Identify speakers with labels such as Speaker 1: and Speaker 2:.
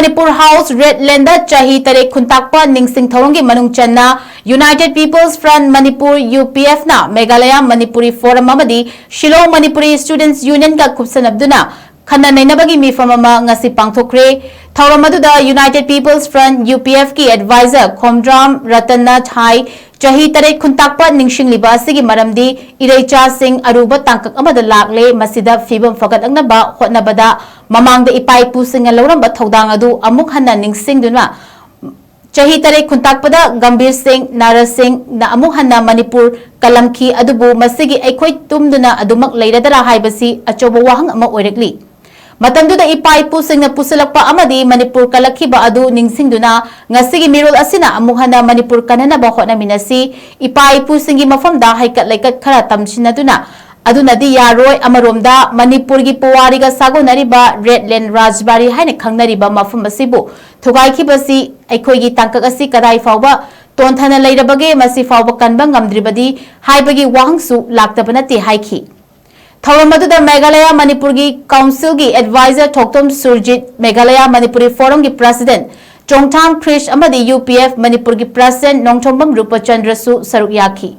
Speaker 1: Manipur House Red Land Chahi Taret Khuntakpa Ningsing Thouramgi Manung Channa United People's Front Manipur UPF na Meghalaya Manipuri Forum AMADI Shillong Manipuri Students Union ka KHUTSAMNADUNA KHANA NEINABAGI MIPHAM ngasi PANGTHOKHRE Thouramgi United People's Front UPF ki advisor Khomdram Ratana Thai Chahi Taret Khuntakpa Ningsing liba asigi maramdi Ireicha Singh aruba tangkak amada lakle masida fibam fagadangnaba hotnabada mamangda ipai pusing lauramba thodang adu amuk hanna ningsing duna Chahi Taret Khuntakpada Gambir Singh Nara Singh na amuk hanna Manipur kalamki adubu masigi aikhoi tumduna adumak leiradara haibasi achoba wahang ama oirekli Matamduda ipai pusing na pusalakpa amadi Manipur kalakhiba adu ningsingduna ngasigi mirol asina amuk hanna Manipur kanana ba hotna minasi ipai pusingi mafamda haikat laikat khara tamsinaduna adunadi yaroi amaromda Manipurgi puwariga sagonariba Red Land Rajbari haina khangnariba mafam asibu thugaikibasi aikhoigi tangkak asi kadai fawba tonthana leirabage masi fawba kanba ngamdribadi haibagi wahangsu laktabanati haiki Thouramgi Meghalaya Manipurgi Council gi advisor Thoktom Surjit Meghalaya Manipuri Forum gi president Chongtham Krish amadi UPF Manipurgi president Nongchombam Rupa Chandra su saruk yaki